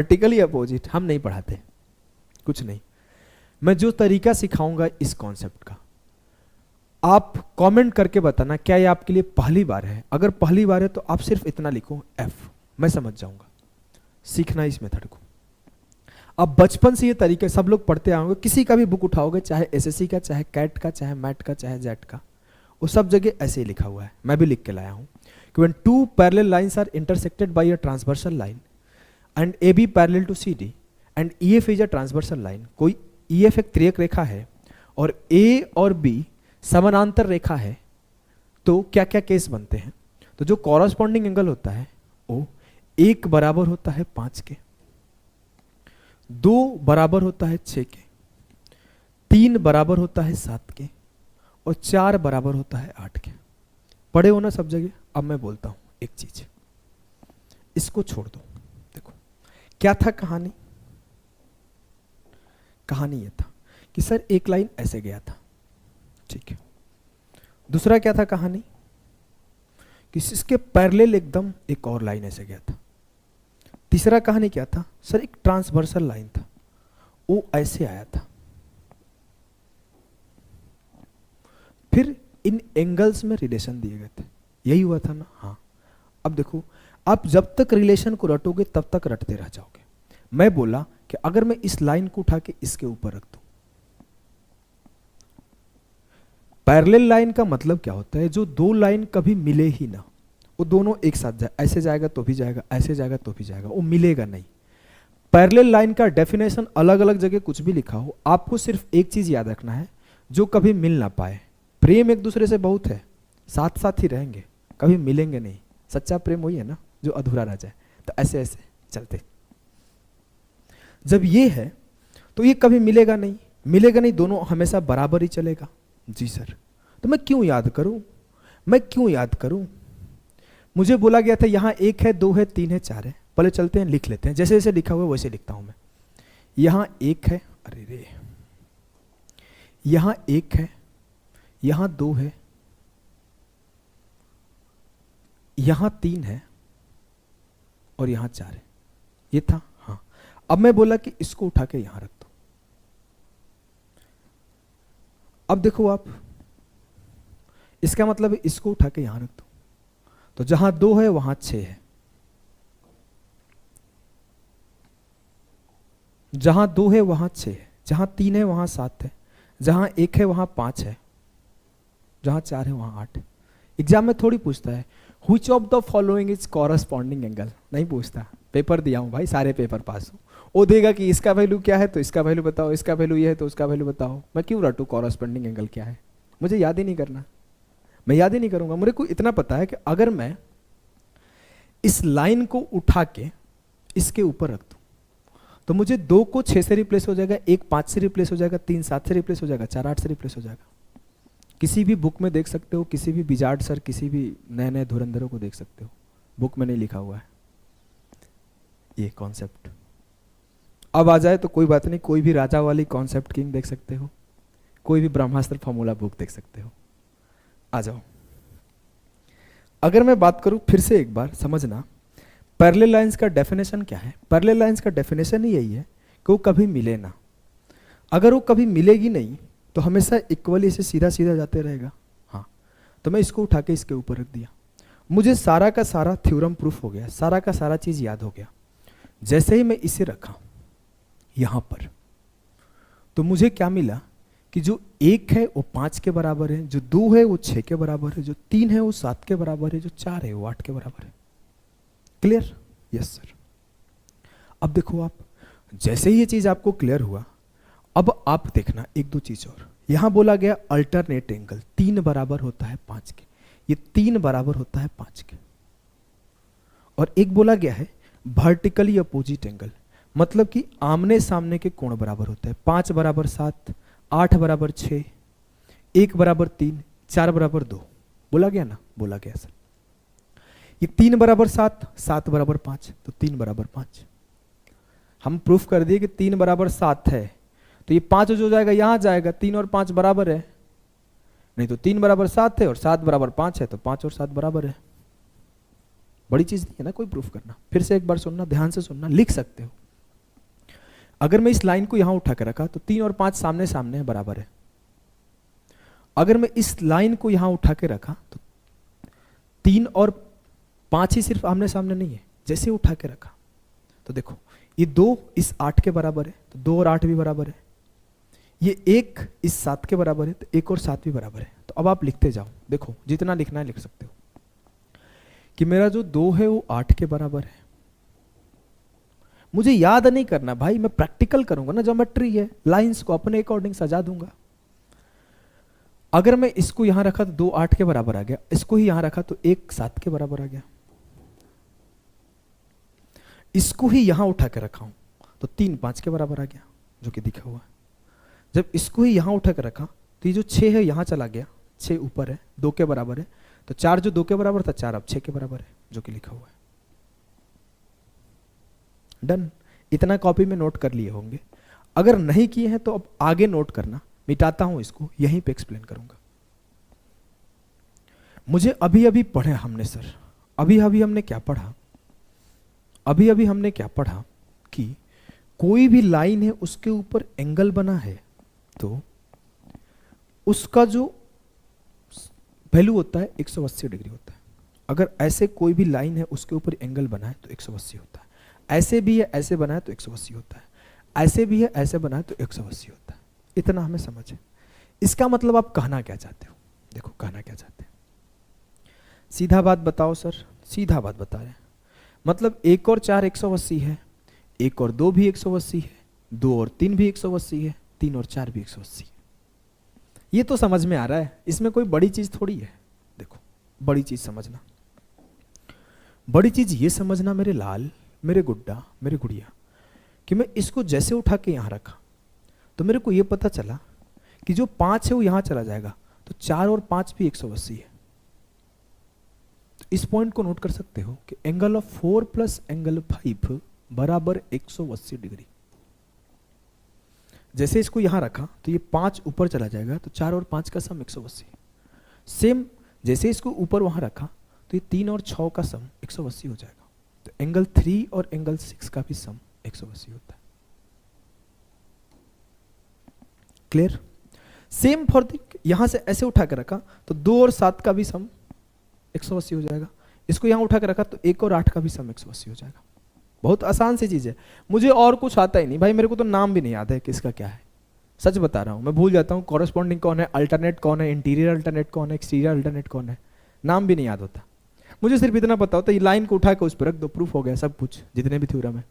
Vertically opposite हम नहीं पढ़ाते, कुछ नहीं। मैं जो तरीका सिखाऊंगा इस कॉन्सेप्ट का, आप कमेंट करके बताना क्या ये आपके लिए पहली बार है। अगर पहली बार है तो आप सिर्फ इतना लिखो एफ, मैं समझ जाऊंगा। सीखना इस मेथड को। अब बचपन से ये तरीके सब लोग पढ़ते आएंगे, किसी का भी बुक उठाओगे, चाहे एसएससी का, चाहे कैट का, चाहे मैट का, चाहे जेट का, वो सब जगह ऐसे ही लिखा हुआ है। मैं भी लिख के लाया हूं कि when two parallel lines are intersected by a transversal line and AB parallel to CD and EF is a transversal line, कोई EF एक त्रियक रेखा है और A और B समानांतर रेखा है, तो क्या क्या केस बनते हैं? तो जो कॉरस्पॉन्डिंग एंगल होता है वो 1 बराबर होता है 5 के, 2 बराबर होता है 6 के, 3 बराबर होता है 7 के और 4 बराबर होता है 8 के। पढ़े हो ना सब जगह? अब मैं बोलता हूं एक चीज, इसको छोड़ दो। देखो क्या था कहानी। कहानी ये था कि सर एक लाइन ऐसे गया था, ठीक है। दूसरा क्या था कहानी कि इसके पैरेलल एकदम एक और लाइन ऐसे गया था। तीसरा कहानी क्या था? सर एक ट्रांसवर्सल लाइन था, वो ऐसे आया था। फिर इन एंगल्स में रिलेशन दिए गए थे, यही हुआ था ना? हाँ। अब देखो, आप जब तक रिलेशन को रटोगे तब तक रटते रह जाओगे। मैं बोला कि अगर मैं इस लाइन को उठा के इसके ऊपर रख दूं, पैरेलल लाइन का मतलब क्या होता है? जो दो लाइन कभी मिले ही ना, वो दोनों एक साथ जाए, ऐसे जाएगा तो भी जाएगा, ऐसे जाएगा तो भी जाएगा, वो मिलेगा नहीं। पैरेलल लाइन का डेफिनेशन अलग अलग जगह कुछ भी लिखा हो, आपको सिर्फ एक चीज याद रखना है, जो कभी मिल ना पाए। प्रेम एक दूसरे से बहुत है, साथ साथ ही रहेंगे, कभी मिलेंगे नहीं। सच्चा प्रेम वही है ना जो अधूरा रह जाए। तो ऐसे ऐसे चलते, जब ये है तो ये कभी मिलेगा नहीं, मिलेगा नहीं, दोनों हमेशा बराबर ही चलेगा। जी सर, तो मैं क्यों याद करूं? मैं क्यों याद करूं? मुझे बोला गया था यहां 1 है, 2 है, 3 है, 4 है। पहले चलते हैं, लिख लेते हैं। जैसे जैसे लिखा हुआ है वैसे लिखता हूं मैं। यहां 1 है, अरे रे, यहां 1 है, यहां 2 है, यहां 3 है और यहां 4 है। ये था, हाँ। अब मैं बोला कि इसको उठा के यहां रख दो। अब देखो आप, इसका मतलब इसको उठा के यहां रख दो, तो जहां 2 है वहां 6 है, जहां 2 है वहां 6 है, जहां 3 है वहां 7 है, जहां 1 है वहां 5 है, जहां 4 है वहां 8 है। एग्जाम में थोड़ी पूछता है which of the following is corresponding angle, नहीं पूछता। पेपर दिया हूं भाई, सारे पेपर पास हूं। वो देगा कि इसका वैल्यू क्या है तो इसका वैल्यू बताओ, इसका वैल्यू ये है तो उसका वैल्यू बताओ। मैं क्यों रटूं कॉरस्पॉन्डिंग एंगल क्या है? मुझे याद ही नहीं करना, मैं याद ही नहीं करूंगा। मुझे को इतना पता है कि अगर मैं इस लाइन को उठा के इसके ऊपर रख दूं तो मुझे 2 को 6 से रिप्लेस हो जाएगा, 1 5 से रिप्लेस हो जाएगा, 3 7 से रिप्लेस हो जाएगा, 4 8 से रिप्लेस हो जाएगा। किसी भी बुक में देख सकते हो, किसी भी बिजार्ड सर, किसी भी नए नए धुरंधरों को देख सकते हो, बुक में नहीं लिखा हुआ है ये कॉन्सेप्ट। अब आ जाए तो कोई बात नहीं, कोई भी राजा वाली कॉन्सेप्ट किंग देख सकते हो, कोई भी ब्रह्मास्त्र फॉर्मूला बुक देख सकते हो। आ जाओ। अगर मैं बात करूं फिर से एक बार समझना, पैरेलल लाइंस का डेफिनेशन क्या है? पैरेलल लाइंस का डेफिनेशन ही यही है कि वो कभी मिले ना। अगर वो कभी मिलेगी नहीं तो हमेशा इक्वली से सीधा सीधा जाते रहेगा। हाँ, तो मैं इसको उठा के इसके ऊपर रख दिया, मुझे सारा का सारा थ्योरम प्रूफ हो गया, सारा का सारा चीज याद हो गया। जैसे ही मैं इसे रखा यहां पर, तो मुझे क्या मिला कि जो 1 है वो 5 के बराबर है, जो 2 है वो 6 के बराबर है, जो 3 है वो 7 के बराबर है, जो 4 है वो 8 के बराबर है। क्लियर? Yes sir. अब देखो आप, जैसे ही ये चीज आपको क्लियर हुआ, अब आप देखना एक दो चीज और। यहां बोला गया अल्टरनेट एंगल 3 बराबर होता है 5 के, ये 3 बराबर होता है 5 के। और एक बोला गया है वर्टिकली अपोजिट एंगल, मतलब कि आमने सामने के कोण बराबर होता है। 5 बराबर 7, 8 बराबर 6, 1 बराबर 3, 4 बराबर 2। बोला गया ना? बोला गया सर। ये 3 बराबर 7, 7 बराबर 5, तो 3 बराबर 5। हम प्रूफ कर दिए कि 3 बराबर 7 है, तो ये 5 जो जाएगा यहां जाएगा, 3 और 5 बराबर है। नहीं तो 3 बराबर 7 है और 7 बराबर 5 है, तो 5 और 7 बराबर है। बड़ी चीज नहीं है ना कोई प्रूफ करना। फिर से एक बार सुनना, ध्यान से सुनना, लिख सकते हो। अगर मैं इस लाइन को यहां उठा के रखा तो 3 और 5 सामने सामने है, बराबर है। अगर मैं इस लाइन को यहां उठा के रखा तो 3 और 5 ही सिर्फ आमने सामने नहीं है, जैसे उठा के रखा तो देखो ये 2 इस 8 के बराबर है, तो 2 और 8 भी बराबर है। ये 1 इस 7 के बराबर है, तो 1 और 7 भी बराबर है। तो अब आप लिखते जाओ, देखो जितना लिखना है लिख सकते हो कि मेरा जो 2 है वो 8 के बराबर है। मुझे याद नहीं करना भाई, मैं प्रैक्टिकल करूंगा ना, ज्योमेट्री है, लाइंस को अपने अकॉर्डिंग सजा दूंगा। अगर मैं इसको यहां रखा तो 2 8 के बराबर आ गया, इसको ही यहां रखा तो 1 7 के बराबर आ गया। इसको ही यहां उठा के रखा हूं तो 3 5 के बराबर आ गया, जो कि दिखा हुआ है। जब इसको ही यहां उठा के रखा तो ये जो 6 है यहां चला गया, 6 ऊपर है, 2 के बराबर है, तो 4 जो 2 के बराबर था 4 अब 6 के बराबर है, जो कि लिखा हुआ है। डन। इतना कॉपी में नोट कर लिए होंगे, अगर नहीं किए हैं तो अब आगे नोट करना। मिटाता हूं इसको, यहीं पे एक्सप्लेन करूंगा। मुझे अभी अभी पढ़े हमने सर, अभी अभी हमने क्या पढ़ा, अभी अभी हमने क्या पढ़ा कि कोई भी लाइन है उसके ऊपर एंगल बना है तो उसका जो वैल्यू होता है 180 डिग्री होता है। अगर ऐसे कोई भी लाइन है उसके ऊपर एंगल बना है तो 180 होता है, ऐसे भी है ऐसे बना है तो 180 होता है, ऐसे भी है ऐसे बना है तो 180 होता है। इतना हमें समझ है। इसका मतलब आप कहना क्या चाहते हो, देखो कहना क्या चाहते हैं, सीधा बात बताओ सर, सीधा बात बता रहे हैं। मतलब 1 और 4 180 है, 1 और 2 भी 180 है, 2 और 3 भी 180 है, 3 और 4 भी 180 है। ये तो समझ में आ रहा है, इसमें कोई बड़ी चीज थोड़ी है। देखो बड़ी चीज समझना, बड़ी चीज ये समझना मेरे लाल, मेरे गुड्डा, मेरे गुड़िया, कि मैं इसको जैसे उठा के यहां रखा तो मेरे को ये पता चला कि जो 5 है वो यहां चला जाएगा, तो 4 और 5 भी 180 है। तो इस पॉइंट को नोट कर सकते हो कि एंगल ऑफ 4 प्लस एंगल 5 बराबर 180 डिग्री। जैसे इसको यहां रखा तो ये 5 ऊपर चला जाएगा, तो 4 और 5 का सम 180। सेम जैसे इसको ऊपर वहां रखा तो ये 3 और 6 का सम 180 हो जाएगा। तो एंगल 3 और एंगल 6 का भी सम 180 होता है। क्लियर? सेम फॉर द, यहां से ऐसे उठा के रखा तो 2 और 7 का भी सम 180 हो जाएगा। इसको यहां उठा के रखा तो 1 और 8 का भी सम 180 हो जाएगा। बहुत आसान सी चीज है। मुझे और कुछ आता ही नहीं भाई, मेरे को तो नाम भी नहीं याद है किसका क्या है, सच बता रहा हूं। मैं भूल जाता हूं कॉरेस्पॉन्डिंग कौन है, अल्टरनेट कौन है, इंटीरियर अल्टरनेट कौन है, एक्सटीरियर अल्टरनेट कौन है, नाम भी नहीं याद होता। मुझे सिर्फ इतना पता होता है ये लाइन को उठा के उस पर रख दो, प्रूफ हो गया सब कुछ। जितने भी थ्योरम है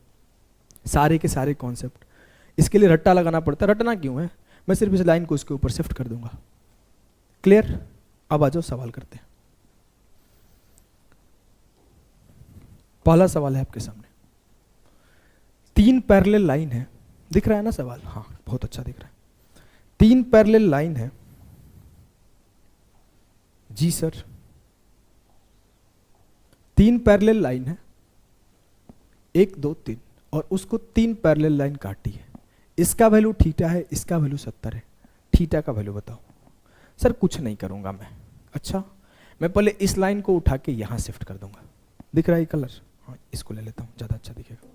सारे के सारे कॉन्सेप्ट। इसके लिए रट्टा लगाना पड़ता है, रटना क्यों है, मैं सिर्फ इस लाइन को उसके ऊपर शिफ्ट कर दूंगा। क्लियर? अब आ जाओ सवाल करते हैं। पहला सवाल है आपके सामने, 3 पैरेलल लाइन है, दिख रहा है ना सवाल? हाँ बहुत अच्छा दिख रहा है। 3 पैरेलल लाइन है जी सर, 3 पैरेलल लाइन है, 1 2 3, और उसको 3 पैरेलल लाइन काटी है। इसका वैल्यू थीटा है, इसका वैल्यू 70 है। थीटा का वैल्यू बताओ। सर कुछ नहीं करूंगा मैं, अच्छा मैं पहले इस लाइन को उठा के यहां शिफ्ट कर दूंगा। दिख रहा है कलर? हाँ इसको ले लेता हूं, ज्यादा अच्छा दिखेगा।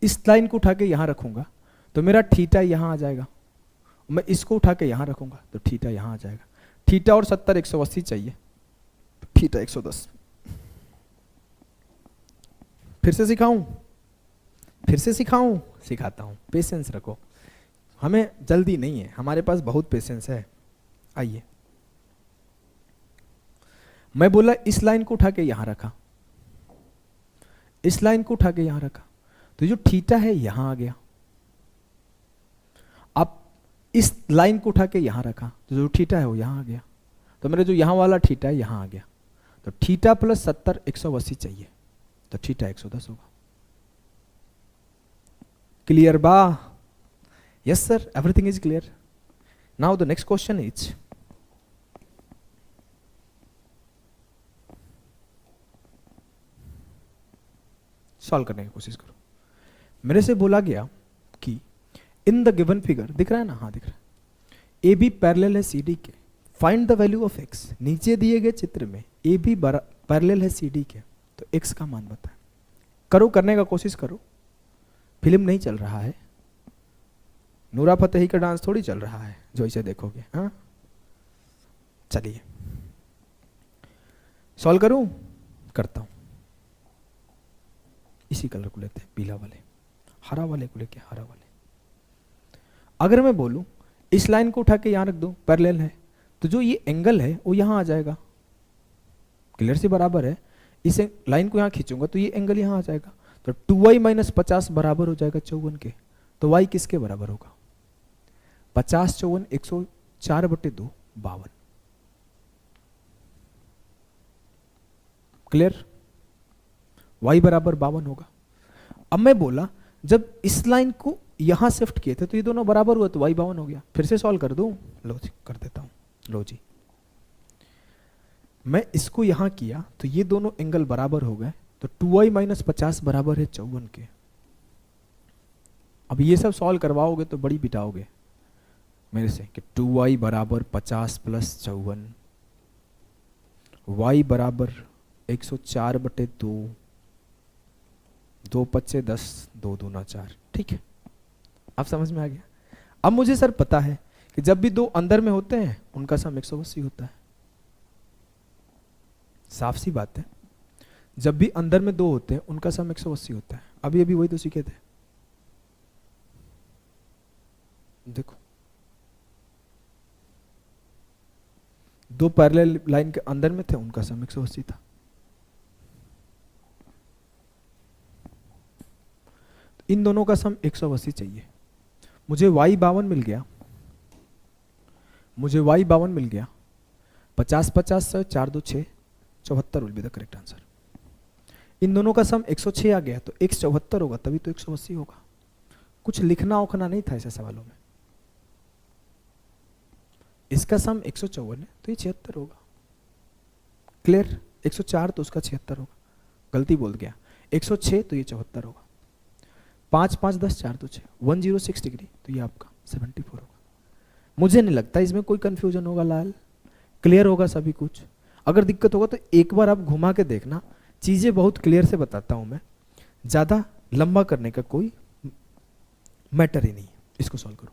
इस लाइन को उठा के यहां रखूंगा तो मेरा थीटा यहां आ जाएगा। मैं इसको उठा के यहां रखूंगा तो थीटा यहां आ जाएगा। थीटा और 70 180 चाहिए, तो थीटा 110। फिर से सिखाऊं? फिर से सिखाऊं? सिखाता हूं, पेशेंस रखो, हमें जल्दी नहीं है, हमारे पास बहुत पेशेंस है। आइए, मैं बोला इस लाइन को उठा के यहां रखा, इस लाइन को उठा के यहां रखा, तो जो थीटा है यहां आ गया। अब इस लाइन को उठा के यहां रखा तो जो थीटा है वो यहां आ गया, तो मेरा जो यहां वाला थीटा है यहां आ गया। तो थीटा प्लस 70 180 चाहिए, तो थीटा 110 होगा। क्लियर बा? Yes sir, everything is clear. Now the next question is, solve करने की कोशिश करो। मेरे से बोला गया कि इन द गिवन फिगर, दिख रहा है ना? हाँ दिख रहा है। ए बी पैरेलल है सी डी के, find the value of x. नीचे दिए गए चित्र में ए बी पैरेलल है सी डी के, तो एक्स का मान बताएं। करो, करने का कोशिश करो, फिल्म नहीं चल रहा है, नूरा फतेही का डांस थोड़ी चल रहा है जो इसे देखोगे। हाँ चलिए सॉल्व करूं, करता हूं। इसी कलर को लेते हैं, पीला वाले, हरा वाले को लेके हरा वाले। अगर मैं बोलूं इस लाइन को उठा के यहां रख दूं, पैरेलल है, तो जो ये एंगल है वो यहां आ जाएगा, क्लियर से बराबर है। इस लाइन को यहां खींचूंगा तो ये एंगल यहां आ जाएगा, तो 2y माइनस 50 बराबर हो जाएगा 54 के। तो y किसके बराबर होगा? 50 54 104/2 52। क्लियर? y बराबर 52 होगा। अब मैं बोला जब इस लाइन को यहां शिफ्ट किए थे तो ये दोनों बराबर हुआ, तो y 52 हो गया। फिर से सॉल्व कर दूं, लो जी कर देता हूं। लो जी मैं इसको यहां किया तो ये दोनों एंगल बराबर हो गए, तो 2y माइनस 50 बराबर है 54 के। अब ये सब सॉल्व करवाओगे तो बड़ी बिटाओगे मेरे से कि 2y बराबर 50 प्लस 54, y बराबर 104/2, 2 5 10, 2 दूना 4। ठीक है, अब समझ में आ गया। अब मुझे सर पता है कि जब भी दो अंदर में होते हैं उनका सम 180 होता है। साफ सी बात है, जब भी अंदर में दो होते हैं उनका सम 180 होता है। अभी अभी वही तो सीखे थे, देखो दो पैरेलल लाइन के अंदर में थे, उनका सम 180 था। इन दोनों का सम 180 चाहिए। मुझे y 52 मिल गया, मुझे y 52 मिल गया। 50 50 से 4 2 6 74 will be the correct answer. इन दोनों का सम 106 आ गया, तो x 74 होगा, तभी तो 180 होगा। कुछ लिखना उखना नहीं था ऐसे सवालों में। इसका सम 154 है तो ये 76 होगा। क्लियर? 104 तो उसका 76 होगा, गलती बोल गया। 106 तो ये 74 होगा। 5 5 10 4 2 6 106 डिग्री, तो ये आपका 74 होगा। मुझे नहीं लगता इसमें कोई कंफ्यूजन होगा लाल, क्लियर होगा सभी कुछ। अगर दिक्कत होगा तो एक बार आप घुमा के देखना, चीजें बहुत क्लियर से बताता हूं मैं, ज्यादा लंबा करने का कोई मैटर ही नहीं है। इसको सॉल्व करो।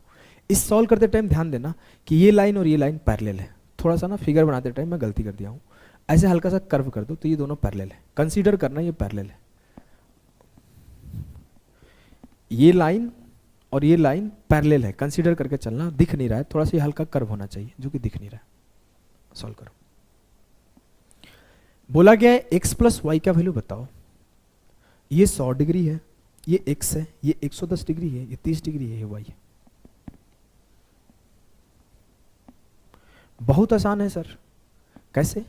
इस सॉल्व करते टाइम ध्यान देना कि ये लाइन और ये लाइन पैरेलल है। थोड़ा सा ना फिगर बनाते टाइम मैं गलती कर दिया हूं, ऐसे हल्का सा कर्व कर दो तो ये दोनों पैरेलल है। कंसीडर करना ये पैरेलल है, ये लाइन और ये लाइन पैरेलल है, कंसीडर करके चलना। दिख नहीं रहा है, थोड़ा सा हल्का कर्व होना चाहिए जो कि दिख नहीं रहा है। सॉल्व करो। बोला गया है x प्लस वाई का वैल्यू बताओ। ये 100 डिग्री है, ये x है, ये 110 डिग्री है, ये 30 डिग्री है, ये y है। बहुत आसान है सर। कैसे?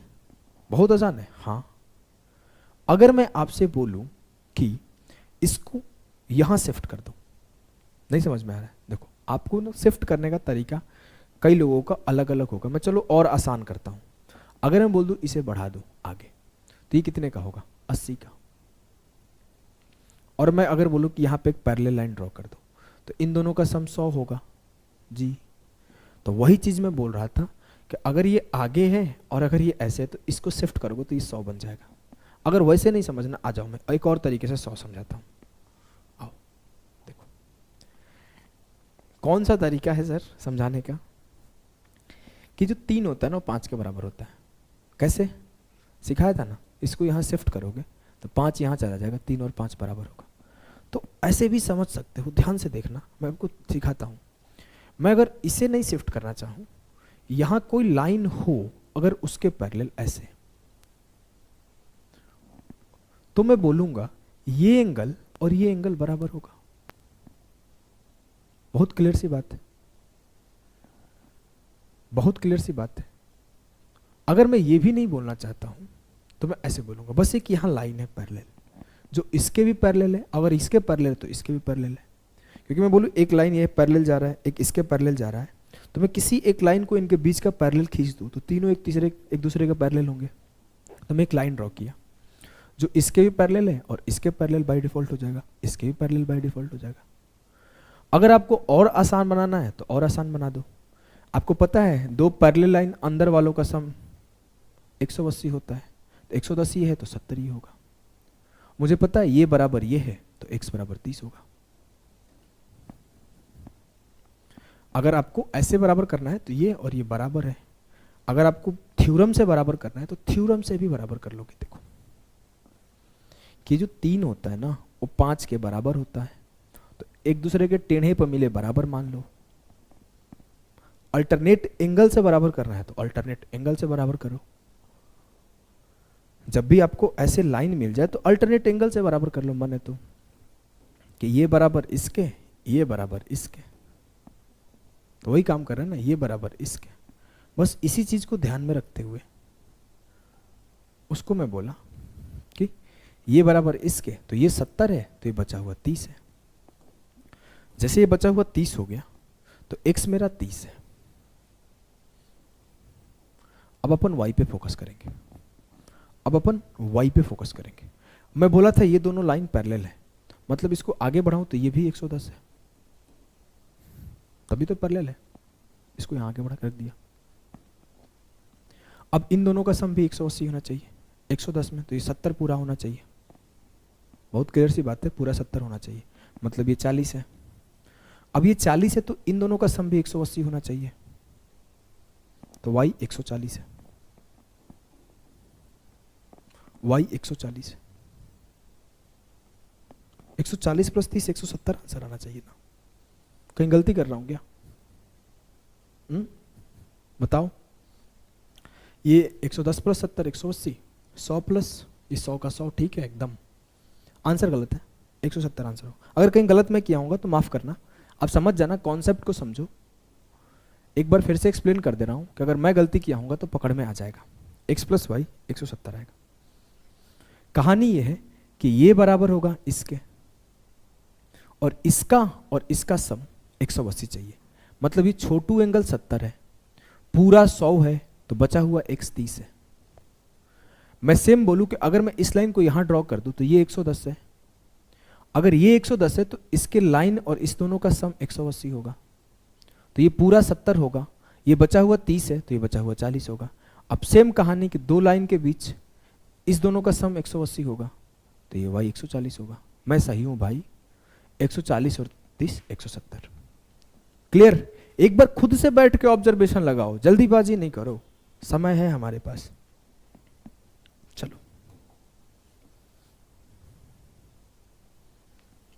बहुत आसान है। हाँ, अगर मैं आपसे बोलूं कि इसको यहां शिफ्ट कर दो, नहीं समझ में आ रहा है? देखो आपको ना शिफ्ट करने का तरीका कई लोगों का अलग अलग होगा। मैं चलो और आसान करता हूं। अगर मैं बोल दूं इसे बढ़ा दो आगे, तो ये कितने का होगा? 80 का। और मैं अगर बोलूं कि यहां पे एक पैरेलल लाइन ड्रॉ कर दो, तो इन दोनों का सम 100 होगा जी। तो वही चीज मैं बोल रहा था कि अगर ये आगे है और अगर ये ऐसे है तो इसको शिफ्ट करोगे तो ये 100 बन जाएगा। अगर वैसे नहीं समझना, आ जाओ मैं एक और तरीके से 100 समझाता हूं। आओ देखो कौन सा तरीका है सर समझाने का, कि जो 3 होता है ना वो 5 के बराबर होता है। कैसे सिखाया था ना? इसको यहां शिफ्ट करोगे तो 5 यहां चला जाएगा, 3 और 5 बराबर होगा। तो ऐसे भी समझ सकते हो, ध्यान से देखना, मैं आपको सिखाता हूं। मैं अगर इसे नहीं शिफ्ट करना चाहूं, यहां कोई लाइन हो अगर उसके पैरेलल ऐसे, तो मैं बोलूंगा ये एंगल और ये एंगल बराबर होगा। बहुत क्लियर सी बात है, बहुत क्लियर सी बात है। अगर मैं ये भी नहीं बोलना चाहता हूं तो मैं ऐसे बोलूंगा, बस एक यहां लाइन है पैरेलल, जो इसके भी पैरेलल है, अगर इसके पैरेलल है तो इसके भी पैरेलल है। क्योंकि मैं बोलूं एक लाइन ये पैरेलल जा रहा है, एक इसके पैरेलल जा रहा है, तो मैं किसी एक लाइन को इनके बीच का पैरेलल खींच दूं तो तीनों एक दूसरे के पैरेलल होंगे। तो मैं एक लाइन ड्रॉ किया जो इसके भी पैरेलल है और इसके पैरेलल बाय डिफॉल्ट हो जाएगा, इसके भी पैरेलल बाय डिफॉल्ट हो जाएगा। अगर आपको और आसान बनाना है तो और आसान बना दो। आपको पता है दो पैरेलल लाइन अंदर वालों का सम 180 होता है, तो 110 ये है तो 70 ही होगा। मुझे पता है ये बराबर ये है तो x बराबर 30 होगा। अगर आपको ऐसे बराबर करना है तो ये और ये बराबर है, अगर आपको थ्योरम से बराबर करना है तो थ्योरम से भी बराबर कर लोगे। देखो कि जो 3 होता है ना वो 5 के बराबर होता है, तो एक दूसरे के टेढ़े पर मिले बराबर मान लो। अल्टरनेट एंगल से बराबर करना है तो अल्टरनेट एंगल से बराबर करो। जब भी आपको ऐसे लाइन मिल जाए तो अल्टरनेट एंगल से बराबर कर लो। माने तो कि ये बराबर इसके, ये बराबर इसके, तो वही काम कर रहे हैं ना, ये बराबर इसके। बस इसी चीज को ध्यान में रखते हुए उसको मैं बोला कि ये बराबर इसके, तो ये 70 है तो ये बचा हुआ 30 है। जैसे ये बचा हुआ 30 हो गया तो x मेरा 30 है। अब अपन y पे फोकस करेंगे, अब अपन y पे फोकस करेंगे। मैं बोला था ये दोनों लाइन पैरेलल है, मतलब इसको आगे बढ़ाऊं तो ये भी 110 है, तभी तो पैरेलल है। इसको यहां आगे बढ़ा कर दिया। अब इन दोनों का सम भी 180 होना चाहिए 110 में, तो ये 70 पूरा होना चाहिए। बहुत क्लियर सी बात है, पूरा 70 होना चाहिए, मतलब ये 40 है। अब ये 40 है तो इन दोनों का सम भी 180 होना चाहिए, तो y 140 है, y 140 है। 140 प्लस 30 170 आंसर आना चाहिए ना। कहीं गलती कर रहा हूं क्या? बताओ। ये 110 प्लस 70 180, 100 प्लस ये 100 का 100, ठीक है एकदम। आंसर गलत है, 170 आंसर हो। अगर कहीं गलत मैं किया होगा तो माफ करना, अब समझ जाना, कॉन्सेप्ट को समझो। एक बार फिर से एक्सप्लेन कर दे रहा हूं कि अगर मैं गलती किया होगा तो पकड़ में आ जाएगा। x प्लस वाई 170 आएगा। कहानी ये है कि ये बराबर होगा इसके, और इसका सम 180 चाहिए। मतलब ये छोटू एंगल 70 है, पूरा 100 है, तो बचा हुआ x 30 है। मैं सेम बोलूं कि अगर मैं इस लाइन को यहां ड्रॉ कर दूं तो ये 110 है, अगर ये 110 है तो इसके लाइन और इस दोनों का सम 180 होगा, तो ये पूरा 70 होगा, ये बचा हुआ 30 है तो ये बचा हुआ 40 होगा। अब सेम कहानी कि दो लाइन के बीच इस दोनों का सम 180 होगा, तो ये y 140 होगा। मैं सही हूं भाई, 140 और 30 170। क्लियर? एक बार खुद से बैठ के ऑब्जर्वेशन लगाओ, जल्दीबाजी नहीं करो, समय है हमारे पास। चलो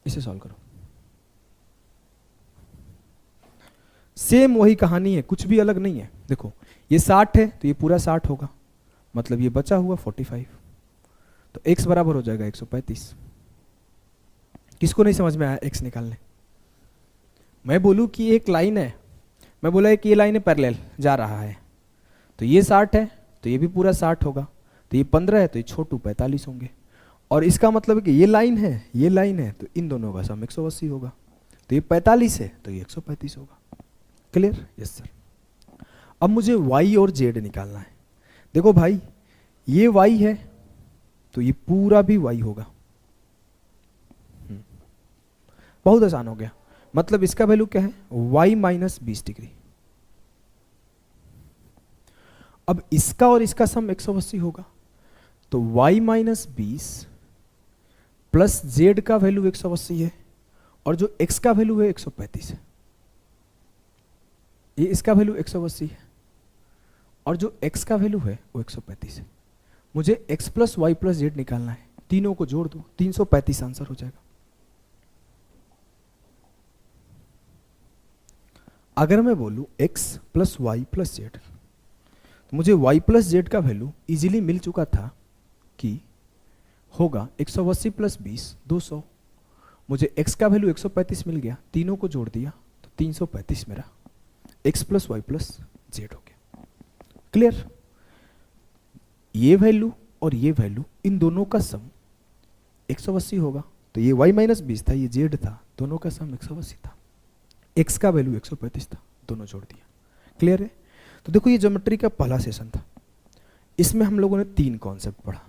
इसे सॉल्व करो। सेम वही कहानी है, कुछ भी अलग नहीं है। देखो ये 60 है तो ये पूरा 60 होगा, मतलब ये बचा हुआ 45, तो x बराबर हो जाएगा 135। किसको नहीं समझ में आया x निकालने? मैं बोलूं कि एक लाइन है, मैं बोला कि ये लाइन है पैरेलल जा रहा है, तो ये 60 है तो ये भी पूरा 60 होगा, तो ये 15 है तो ये छोटू 45 होंगे। और इसका मतलब है कि ये लाइन है, ये लाइन है, तो इन दोनों का सम 180 होगा, तो ये 45 है तो ये 135 होगा। क्लियर? Yes sir. अब मुझे y और z निकालना है। देखो भाई ये y है तो ये पूरा भी y होगा। बहुत आसान हो गया। मतलब इसका वैल्यू क्या है? y minus 20 degree. अब इसका और इसका सम 180 होगा, तो y माइनस 20 प्लस z का वैल्यू 180 है, और जो x का वैल्यू है 135 है। ये इसका वैल्यू 180 है और जो x का वैल्यू है वो 135 है। मुझे x plus Y plus Z निकालना है, तीनों को जोड़ दो, 335 आंसर हो जाएगा। अगर मैं बोलूं x plus Y plus Z, तो मुझे y प्लस जेड का वैल्यू इजीली मिल चुका था कि होगा 180 प्लस 20 200। मुझे x का वैल्यू 135 मिल गया, तीनों को जोड़ दिया तो 335 मेरा x plus Y plus Z हो गया। क्लियर? ये वैल्यू और ये वैल्यू, इन दोनों का सम 180 होगा, तो ये y माइनस 20 था, ये z था, दोनों का सम 180 था, x का वैल्यू 135 था, दोनों जोड़ दिया। क्लियर है? तो देखो ये ज्योमेट्री का पहला सेशन था, इसमें हम लोगों ने 3 कॉन्सेप्ट पढ़ा।